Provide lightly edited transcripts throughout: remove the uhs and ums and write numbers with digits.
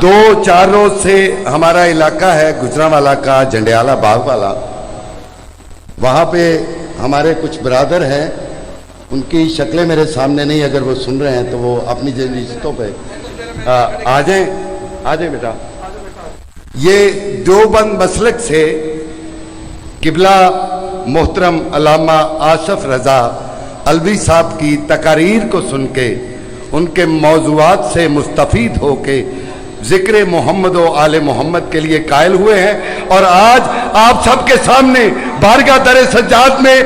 2-4 रोज से हमारा इलाका है गुजरांवाला का, जंडियाला बाग वाला, वहाँ पे हमारे कुछ ब्रादर हैं, उनकी शक्लें मेरे सामने नहीं, अगर वो सुन रहे हैं तो वो अपनी रिश्तों पे आ जाए बेटा। ये देवबंद मसलक से किबला मोहतरम अल्लामा आसफ रजा अलवी साहब की तकारीर को सुन के उनके मौज़ूआत से मुस्तफ़ीद होके ज़िक्र मोहम्मद व आले मोहम्मद के लिए कायल हुए हैं। और आज आप सबके सामने बारगाह दर सज्जाद में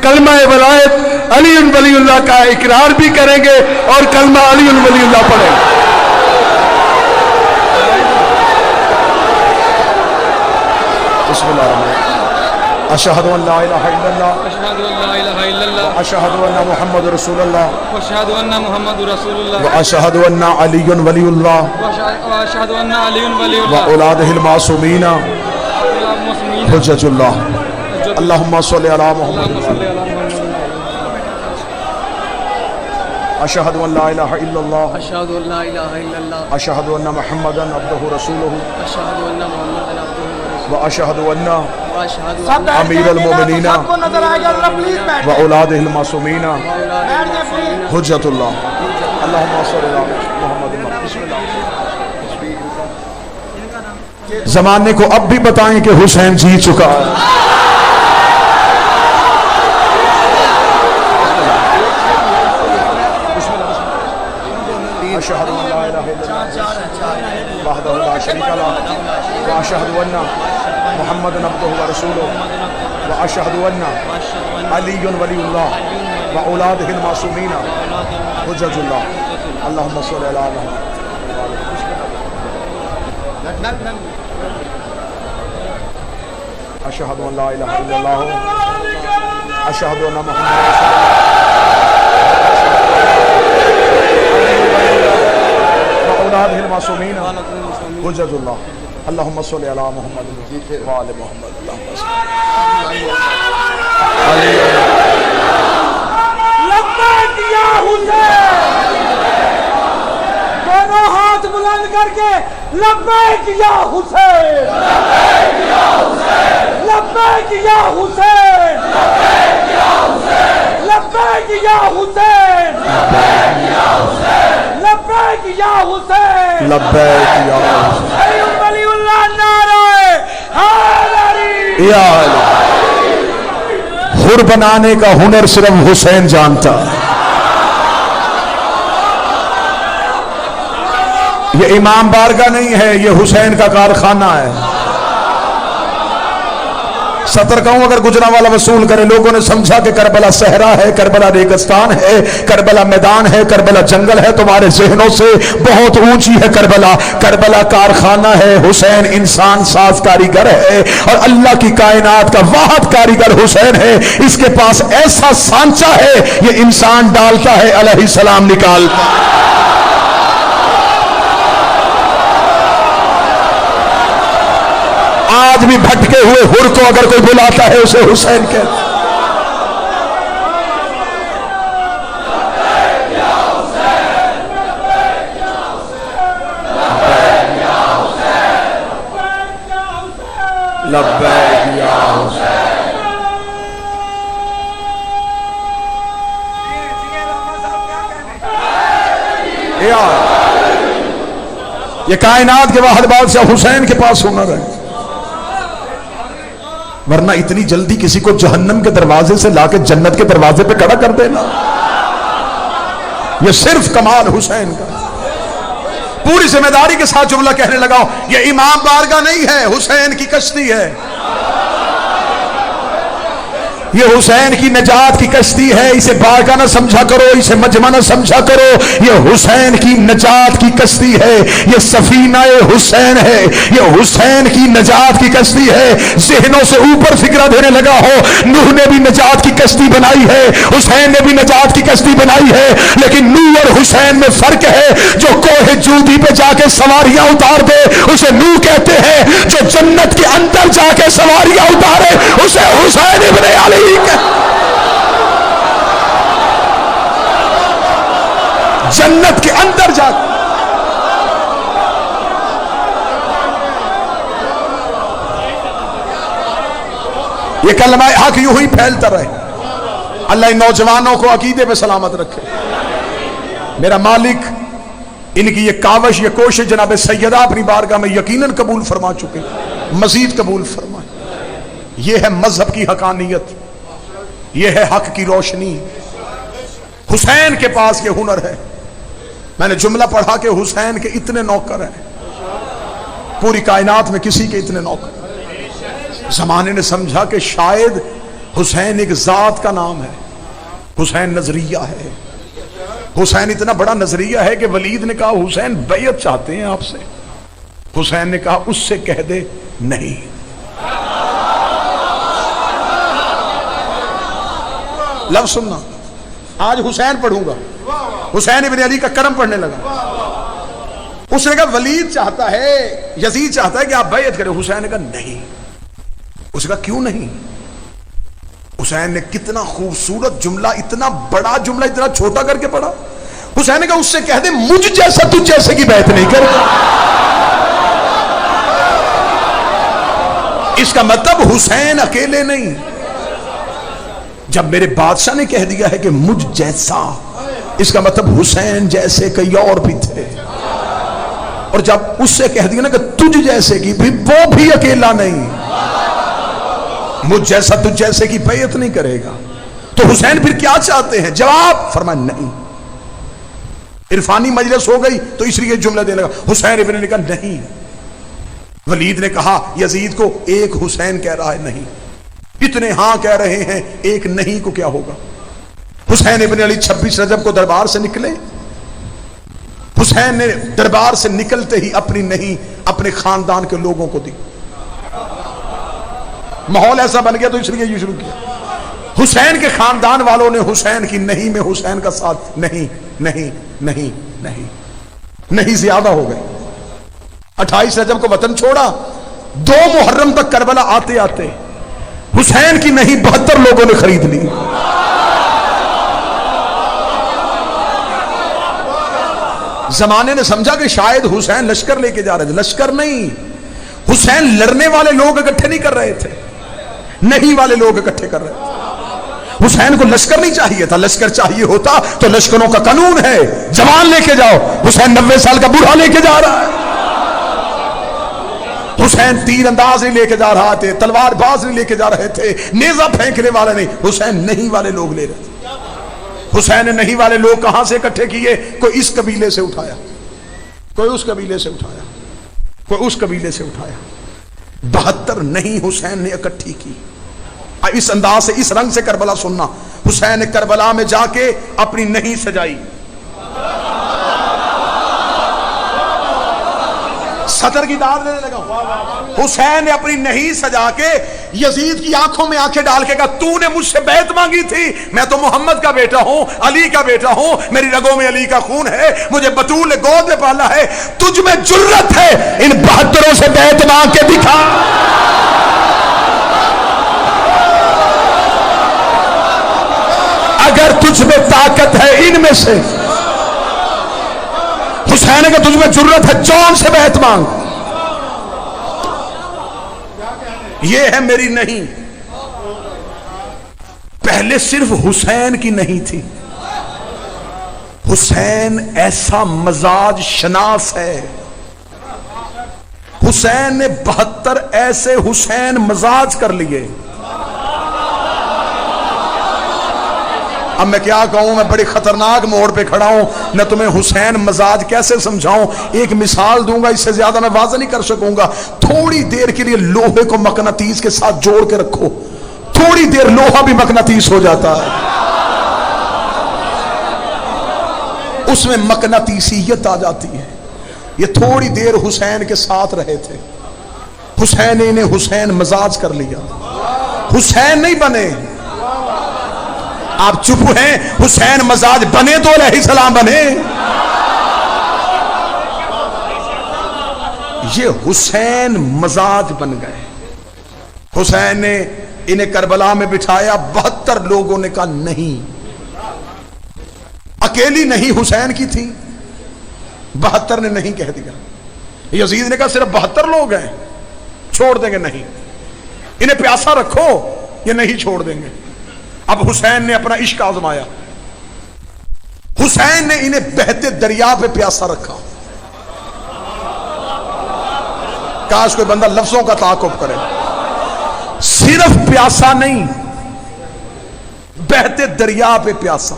कलमा वलायत अली वलीउल्लाह का इकरार भी करेंगे और कलमा अली वलीउल्लाह पढ़ेंगे। अशहदु अल्ला इलाहा इल्लल्लाह व अशहदु अन्ना मुहम्मदुर रसूलुल्लाह व अशहदु अन्ना अलीयुन वलीउल्लाह व औलादिहिल मासूमीना हुज्जतुल्लाह। अल्लाहुम्मा सल्लि अला मुहम्मद। अशहदु अल्ला इलाहा इल्लल्लाह अशहदु अन्ना मुहम्मदन अब्दुहु रसूलुहु व अशहदु अन्ना अमीरुल मोमिनीना व औलादिहिल मासूमीना हुज्जतुल्लाह। अल्लाहुम्मा सल्लि अला मुहम्मद। ज़माने को अब भी बताएं कि हुसैन जी चुका है। अशहदु अल्ला इलाहा इल्लल्लाह वहदहु ला शरीका लहु व अशहदु अन्ना मुहम्मदन अब्दुहु व रसूलुहु व अशहदु अन्ना अलीयुन वलीउल्लाह व औलादिहिल मासूमीना हुज्जतुल्लाह। अल्लाहुम्मा सल्लि अला मुहम्मद। अशहदु अल्ला इलाहा इल्लल्लाह अशहदु अन्ना मुहम्मदन रसूलुहु व औलादिहिल मासूमीना हुज्जतुल्लाह। अल्लाहुम्मा सल्लि अला मुहम्मद व आले मुहम्मद। लब्बैक या हुसैन, दोनों हाथ बुलंद करके लब्बैक या हुसैन, लब्बैक या हुसैन, लब्बैक या हुसैन, लब्बैक या हुसैन, लब्बैक या अली वलीउल्लाह नारे हैदरी। या हुर बनाने का हुनर सिर्फ हुसैन जानता। ये इमाम बारगाह नहीं है, ये हुसैन का कारखाना है। सतर कहूं अगर गुजरांवाला वसूल करे, लोगों ने समझा कि करबला सहरा है, करबला रेगिस्तान है, करबला मैदान है, करबला जंगल है। तुम्हारे जहनों से बहुत ऊंची है करबला। करबला कारखाना है, हुसैन इंसान साज कारीगर है और अल्लाह की कायनात का वाहिद कारीगर हुसैन है। इसके पास ऐसा सांचा है, ये इंसान डालता है, अलैहिस्सलाम निकालता। आज भी भटके हुए हुर को अगर कोई बुलाता है उसे हुसैन कहते। लब्बैक या हुसैन। ये कायनात के वाहिद बादशाह हुसैन के पास हुनर है, वरना इतनी जल्दी किसी को जहन्नम के दरवाजे से लाके जन्नत के दरवाजे पे खड़ा कर देना, ये सिर्फ कमाल हुसैन का। पूरी जिम्मेदारी के साथ जुमला कहने लगाओ, ये इमाम बारगाह नहीं है, हुसैन की कश्ती है। ये हुसैन की नजात की कश्ती है। इसे बारगाह ना समझा करो, इसे मजमा ना समझा करो। ये हुसैन की नजात की कश्ती है, ये सफीना हुसैन है, ये हुसैन की नजात की कश्ती है। जहनों से ऊपर फिक्रा देने लगा हो, नूह ने भी नजात की कश्ती बनाई है, हुसैन ने भी नजात की कश्ती बनाई है, लेकिन नूह और हुसैन में फर्क है। जो कोहे जूदी पे जाके सवारियां उतार दे उसे नूह कहते हैं, जो जन्नत के अंदर जाके सवारियां उतारे उसे हुसैन इब्ने अली। जन्नत के अंदर जा ये कलमा हक यूं ही फैलता रहे। अल्लाह इन नौजवानों को अकीदे पे सलामत रखे। मेरा मालिक इनकी ये कावश, ये कोशिश जनाब सैयदा अपनी बारगाह में यकीनन कबूल फरमा चुके, मजीद कबूल फरमाए। ये है मजहब की हकानियत, ये है हक की रोशनी। हुसैन के पास ये हुनर है। मैंने जुमला पढ़ा कि हुसैन के इतने नौकर हैं, पूरी कायनात में किसी के इतने नौकर। जमाने ने समझा कि शायद हुसैन एक जात का नाम है, हुसैन नजरिया है। हुसैन इतना बड़ा नजरिया है कि वलीद ने कहा हुसैन बैयत चाहते हैं आपसे। हुसैन ने कहा उससे कह दे नहीं। लफ्ज सुनना, आज हुसैन पढ़ूंगा, हुसैन इब्न अली का करम पढ़ने लगा। उसने कहा वलीद चाहता है, यजीद चाहता है कि आप बैयत करें। हुसैन ने कहा नहीं। उसने कहा क्यों नहीं? हुसैन ने कितना खूबसूरत जुमला, इतना बड़ा जुमला इतना छोटा करके पढ़ा। हुसैन ने कहा उससे कह दे मुझ जैसा तुझ जैसे की बैत नहीं कर। इसका मतलब हुसैन अकेले नहीं, जब मेरे बादशाह ने कह दिया है कि मुझ जैसा, इसका मतलब हुसैन जैसे कई और भी थे। और जब उससे कह दिया ना कि तुझ जैसे की, भी वो भी अकेला नहीं, मुझ जैसा तुझ जैसे की बैयत नहीं करेगा। तो हुसैन फिर क्या चाहते हैं? जवाब फरमाया नहीं। इरफानी मजलिस हो गई तो इसलिए जुमला देने लगा। हुसैन इब्न अली ने कहा नहीं। वलीद ने कहा यजीद को एक हुसैन कह रहा है नहीं, इतने हां कह रहे हैं, एक नहीं को क्या होगा? हुसैन इब्न अली 26 रजब को दरबार से निकले। हुसैन ने दरबार से निकलते ही अपनी नहीं अपने खानदान के लोगों को दी। माहौल ऐसा बन गया तो इसलिए ये शुरू किया। हुसैन के खानदान वालों ने हुसैन की नहीं में हुसैन का साथ, नहीं नहीं नहीं नहीं नहीं ज्यादा हो गए। 28 रजब को वतन छोड़ा, 2 मुहर्रम तक करबला आते आते हुसैन की नहीं 72 लोगों ने खरीद ली। जमाने ने समझा कि शायद हुसैन लश्कर लेके जा रहे थे। लश्कर नहीं, हुसैन लड़ने वाले लोग इकट्ठे नहीं कर रहे थे, नहीं वाले लोग इकट्ठे कर रहे थे। हुसैन को लश्कर नहीं चाहिए था। लश्कर चाहिए होता तो लश्करों का कानून है जवान लेके जाओ। हुसैन 90 साल का बूढ़ा लेके जा रहा है। हुसैन तीर अंदाज नहीं लेके जा रहा थे, तलवार बाज नहीं लेके जा रहे थे, नेजा फेंकने वाला नहीं। हुसैन नहीं वाले लोग ले रहे थे। हुसैन ने नहीं वाले लोग कहां से इकट्ठे किए? कोई इस कबीले से उठाया, कोई उस कबीले से उठाया, कोई उस कबीले से उठाया। 72 नहीं हुसैन ने इकट्ठी की। इस अंदाज से, इस रंग से करबला सुनना। हुसैन ने करबला में जाके अपनी नहीं सजाई, सतर की दाद लेने लगा। हुसैन ने अपनी नहीं सजा के यजीद की आंखों में आंखें डाल के कहा तूने मुझसे बैत मांगी थी, मैं तो मोहम्मद का बेटा हूं, अली का बेटा हूं, मेरी रगों में अली का खून है, मुझे बतूल ने गोद में पाला है, तुझ में जुर्रत है इन 72 से बैत मांग के दिखा। अगर तुझ में ताकत है इनमें से, हुसैन का तुझ में जुर्रत है, जौन से बैत मांग। ये है मेरी नहीं। पहले सिर्फ हुसैन की नहीं थी। हुसैन ऐसा मजाज शनास है। हुसैन ने 72 ऐसे हुसैन मजाज कर लिए। अब मैं क्या कहूं, मैं बड़ी खतरनाक मोड़ पे खड़ा हूं, मैं तुम्हें हुसैन मजाज कैसे समझाऊं। एक मिसाल दूंगा, इससे ज्यादा मैं वाज़ह नहीं कर सकूंगा। थोड़ी देर के लिए लोहे को मकनातीस के साथ जोड़ के रखो, थोड़ी देर लोहा भी मकनातीस हो जाता है, उसमें मकनातीसियत आ जाती है। ये थोड़ी देर हुसैन के साथ रहे थे, हुसैन ने इन्हें हुसैन मजाज कर लिया। हुसैन नहीं बने, आप चुप हैं। हुसैन मजाज बने तो अलैहिस्सलाम बने। ये हुसैन मजाज बन गए। हुसैन ने इन्हें करबला में बिठाया, 72 लोगों ने कहा नहीं। अकेली नहीं हुसैन की थी, 72 ने नहीं कह दिया। यजीद ने कहा सिर्फ 72 लोग हैं, छोड़ देंगे नहीं, इन्हें प्यासा रखो। ये नहीं छोड़ देंगे। अब हुसैन ने अपना इश्क आजमाया। हुसैन ने इन्हें बहते दरिया पे प्यासा रखा। काश कोई बंदा लफ्जों का ताकुब करे। सिर्फ प्यासा नहीं, बहते दरिया पे प्यासा।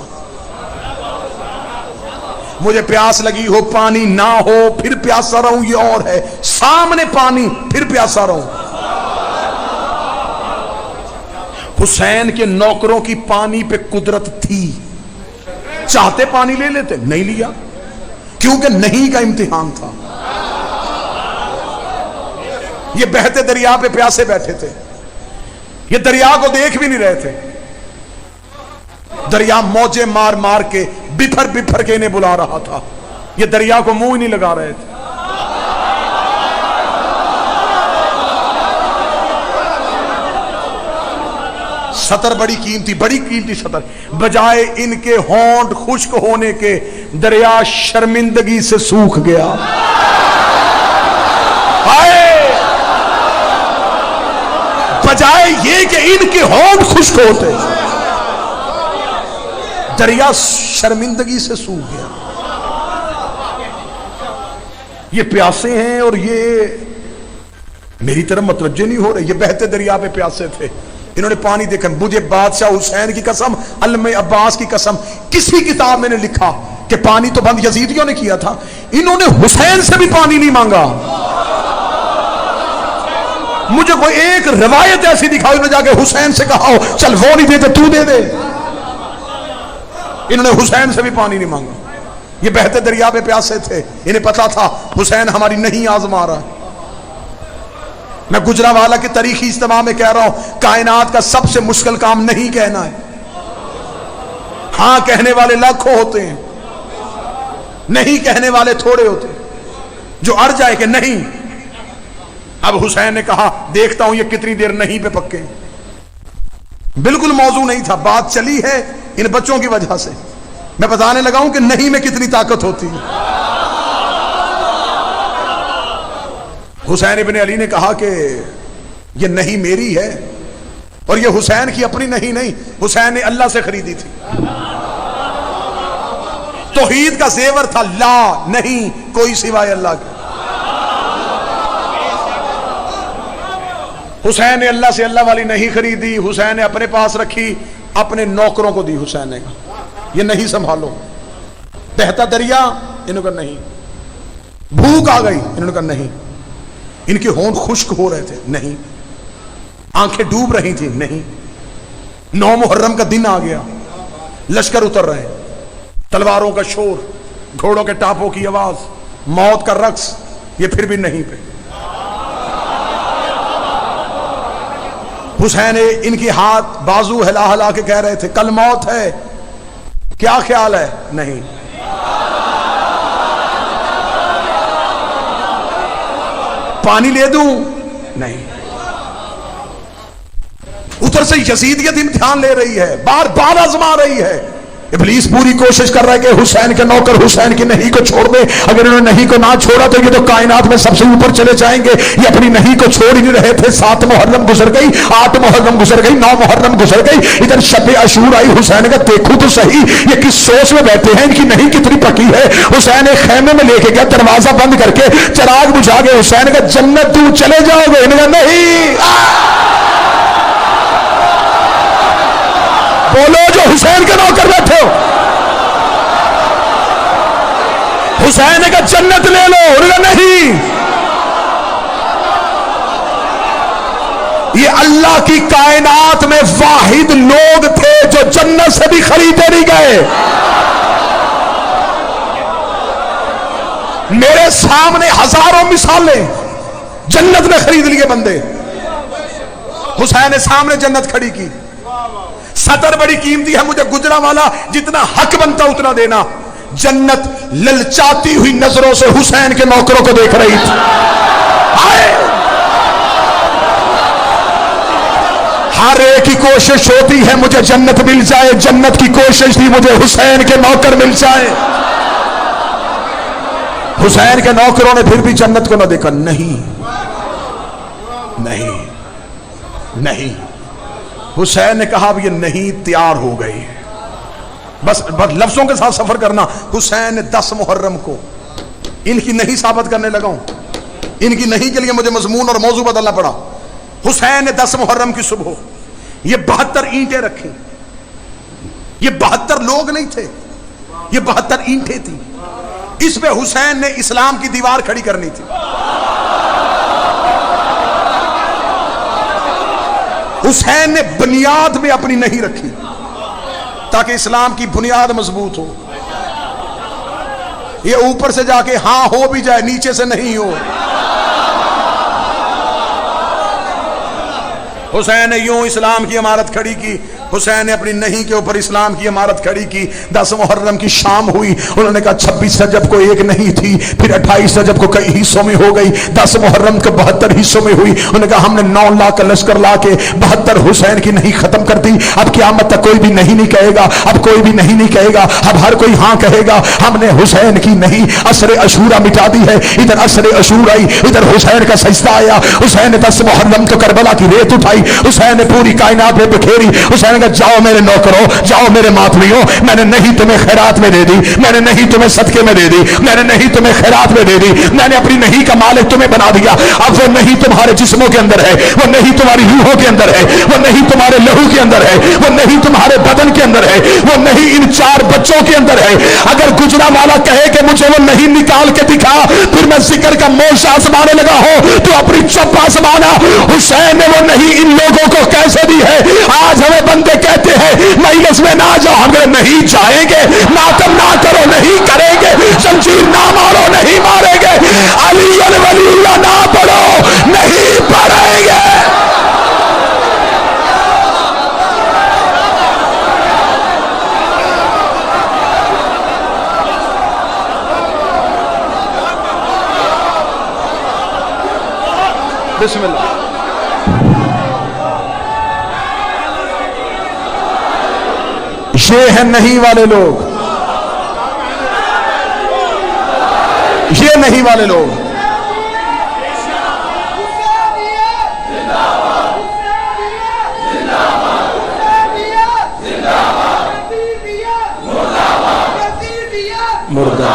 मुझे प्यास लगी हो, पानी ना हो, फिर प्यासा रहूं, ये और है। सामने पानी, फिर प्यासा रहूं। हुसैन के नौकरों की पानी पे कुदरत थी। चाहते पानी ले लेते, नहीं लिया, क्योंकि नहीं का इम्तिहान था। ये बहते दरिया पे प्यासे बैठे थे। ये दरिया को देख भी नहीं रहे थे। दरिया मौजे मार मार के, बिफर बिफर के इन्हें बुला रहा था। ये दरिया को मुंह ही नहीं लगा रहे थे। सतर बड़ी कीमती सतर। बजाय इनके होंठ खुश्क होने के, दरिया शर्मिंदगी से सूख गया। बजाय ये कि इनके होंठ खुश्क होते, दरिया शर्मिंदगी से सूख गया। ये प्यासे हैं और ये मेरी तरफ मतवज्जे नहीं हो रहे। ये बहते दरिया पे प्यासे थे। इन्होंने पानी देखा। मुझे बादशाह हुसैन की कसम, अल्लमा अब्बास की कसम, किसी किताब में लिखा कि पानी तो बंद यजीदियों ने किया था, इन्होंने हुसैन से भी पानी नहीं मांगा। मुझे कोई एक रवायत ऐसी दिखाओ इन्होंने जाके हुसैन से कहा हो चल वो नहीं देते तू दे दे। इन्होंने हुसैन से भी पानी नहीं मांगा। ये बहते दरिया पे प्यासे थे। इन्हें पता था हुसैन हमारी नहीं आजमा रहा। मैं गुजरावाला के तारीखी इज्तिमा में कह रहा हूं, कायनात का सबसे मुश्किल काम नहीं कहना है। हां कहने वाले लाखों होते हैं, नहीं कहने वाले थोड़े होते हैं। जो अड़ जाए कि नहीं। अब हुसैन ने कहा देखता हूं ये कितनी देर नहीं पे पक्के। बिल्कुल मौजू नहीं था, बात चली है इन बच्चों की वजह से। मैं बताने लगा हूं कि नहीं में कितनी ताकत होती है। हुसैन इब्ने अली ने कहा कि ये नहीं मेरी है, और ये हुसैन की अपनी नहीं, हुसैन ने अल्लाह से खरीदी थी। तौहीद का जेवर था, ला नहीं कोई सिवाय अल्लाह के। हुसैन ने अल्लाह से अल्लाह वाली नहीं खरीदी, हुसैन ने अपने पास रखी, अपने नौकरों को दी। हुसैन ने कहा ये नहीं संभालो। बहता दरिया, इन्होंने कहा नहीं। भूख आ गई, इन्होंने कहा नहीं। इनके होंठ खुश्क हो रहे थे, नहीं। आंखें डूब रही थी, नहीं। 9 मुहर्रम का दिन आ गया, लश्कर उतर रहे, तलवारों का शोर, घोड़ों के टापों की आवाज, मौत का रक्स, ये फिर भी नहीं पे। हुसैन इनकी हाथ बाजू हिला हिला के कह रहे थे कल मौत है, क्या ख्याल है? नहीं। पानी ले दूं? नहीं। उधर से यजीदियत इम्तिहान ले रही है, बार बार आजमा रही है। इब्लीस पूरी कोशिश कर रहा है कि हुसैन के नौकर हुसैन की नहीं को छोड़ दे। अगर इन्होंने नहीं को ना छोड़ा तो ये तो कायनात में सबसे ऊपर चले जाएंगे। ये अपनी नहीं को छोड़ ही नहीं रहे थे। 7 मुहर्रम गुजर गई, 8 मुहर्रम गुजर गई, 9 मुहर्रम गुजर गई, इधर शब अशूर आई। हुसैन का देखो तो सही ये किस सोच में बैठे हैं, इनकी नहीं कितनी पकी है। हुसैन एक खेमे में लेके गया, दरवाजा बंद करके चिराग बुझा के हुसैन का जन्नत तू चले जाओगे? इन्होंने नहीं। बोलो जो हुसैन के नौकर बैठे हो, हुसैन का जन्नत ले लो। उन्होंने नहीं। ये अल्लाह की कायनात में वाहिद लोग थे जो जन्नत से भी खरीदे नहीं गए। मेरे सामने हजारों मिसालें जन्नत में खरीद लिए बंदे। हुसैन ने सामने जन्नत खड़ी की। सतर बड़ी कीमती है, मुझे गुजरावाला जितना हक बनता उतना देना। जन्नत ललचाती हुई नजरों से हुसैन के नौकरों को देख रही थी। हर एक की कोशिश होती है मुझे जन्नत मिल जाए। जन्नत की कोशिश थी मुझे हुसैन के नौकर मिल जाए। हुसैन के नौकरों ने फिर भी जन्नत को न देखा। नहीं नहीं नहीं। हुसैन ने कहा अब ये नहीं तैयार हो गई, बस लफ्जों के साथ सफर करना। हुसैन ने 10 मुहर्रम को इनकी नहीं साबित करने लगा हूं, इनकी नहीं के लिए मुझे मजमून और मौजू बदलना पड़ा। हुसैन ने 10 मुहर्रम की सुबह ये 72 ईंटें रखी। ये 72 लोग नहीं थे, ये 72 ईंटें थी। इस पे हुसैन ने इस्लाम की दीवार खड़ी करनी थी। हुसैन ने बुनियाद में अपनी नहीं रखी ताकि इस्लाम की बुनियाद मजबूत हो। ये ऊपर से जाके हां हो भी जाए, नीचे से नहीं हो। हुसैन ने यूं इस्लाम की इमारत खड़ी की। हुसैन ने अपनी नहीं के ऊपर इस्लाम की इमारत खड़ी की। 10 मुहर्रम की शाम हुई। उन्होंने कहा 26 रजब को एक नहीं थी, फिर 28 रजब को कई हिस्सों में हो गई, 10 मुहर्रम को 72 हिस्सों में हुई। उन्होंने कहा हमने 9 लाख का लश्कर ला के 72 हुसैन की नहीं खत्म कर दी। अब क़यामत तक कोई भी नहीं कहेगा, अब कोई भी नहीं कहेगा, अब हर कोई हाँ कहेगा। हमने हुसैन की नहीं असरे अशूरा मिटा दी है। इधर असरे अशूरा आई, इधर हुसैन का सजदा आया। हुसैन ने 10 मुहर्रम को करबला की रेत उठाई। हुसैन ने पूरी कायनात में बिखेरी। हुसैन ने जाओ मेरे नौकरों, जाओ मेरे मातमियों, मैंने नहीं तुम्हें खैरात में दे दी, मैंने नहीं तुम्हें सदके में दे दी, मैंने नहीं तुम्हें खैरात में दे दी, मैंने अपनी नहीं का मालिक तुम्हें बना दिया। अब वो नहीं तुम्हारे जिस्मों के अंदर है, वो नहीं तुम्हारी रूहों के अंदर है, वो नहीं तुम्हारे लहू के अंदर है, वो नहीं तुम्हारे बदन के अंदर है, वो नहीं इन 4 बच्चों के अंदर है। अगर गुजरावाला कहे कि मुझे वो नहीं निकाल के दिखा, फिर मैं जिक्र का मोश आजमाने लगा हो तो अपनी चुप आजमाना। हुसैन ने वो नहीं इन लोगों को कैसे दी है। आज हमें बंदे कहते हैं मजलिस में ना जाओ, हमें नहीं जाएंगे, मातम ना करो नहीं करेंगे, जंजीर ना मारो नहीं मारेंगे, अली वलीउल्लाह ना पढ़ो नहीं पढ़ेंगे। बिस्मिल्लाह। ये है नहीं वाले लोग, ये नहीं वाले लोग। मुर्दा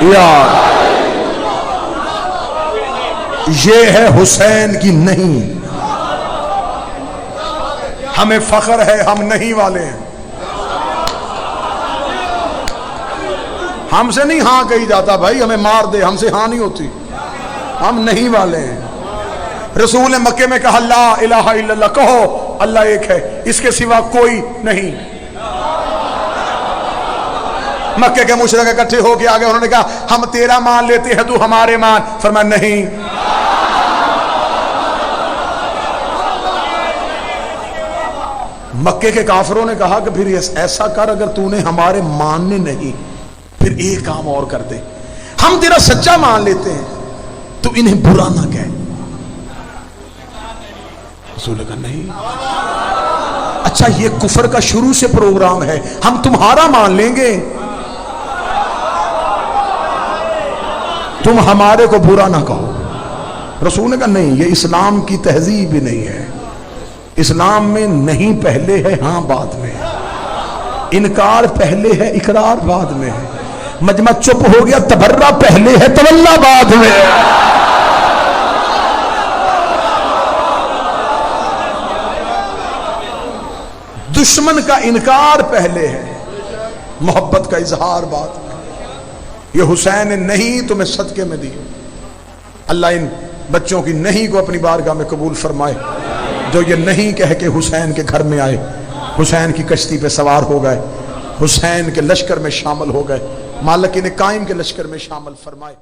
यार ये है हुसैन की नहीं। हमें फख्र है हम नहीं वाले हैं। हमसे नहीं हां कही जाता भाई, हमें मार दे, हमसे हां नहीं होती, हम नहीं वाले हैं। रसूल ने मक्के में कहा ला इलाहा इल्लल्लाह, कहो अल्लाह एक है, इसके सिवा कोई नहीं। मक्के के मुशरिक इकट्ठे होके आ गए। उन्होंने कहा हम तेरा मान लेते हैं, तू हमारे मान। फरमाया नहीं, मक्के के काफिरों ने कहा कि फिर ऐसा कर, अगर तूने हमारे मानने नहीं फिर एक काम और कर दे, हम तेरा सच्चा मान लेते हैं, तू इन्हें बुरा ना कह। रसूल ने कहा नहीं। अच्छा ये कुफर का शुरू से प्रोग्राम है, हम तुम्हारा मान लेंगे, तुम हमारे को बुरा ना कहो। रसूल ने कहा नहीं, ये इस्लाम की तहजीब ही नहीं है। इस्लाम में नहीं पहले है, हां बाद में है। इनकार पहले है, इकरार बाद में है। मजमा चुप हो गया, तबर्रा पहले है, तवल्ला बाद में है। दुश्मन का इनकार पहले है, मोहब्बत का इजहार बाद में। ये हुसैन ने नहीं तुम्हें सदके में दी। अल्लाह इन बच्चों की नहीं को अपनी बारगाह में कबूल फरमाए, जो ये नहीं कह के हुसैन के घर में आए, हुसैन की कश्ती पे सवार हो गए, हुसैन के लश्कर में शामिल हो गए, मालिक इन्हें कायम के लश्कर में शामिल फरमाए।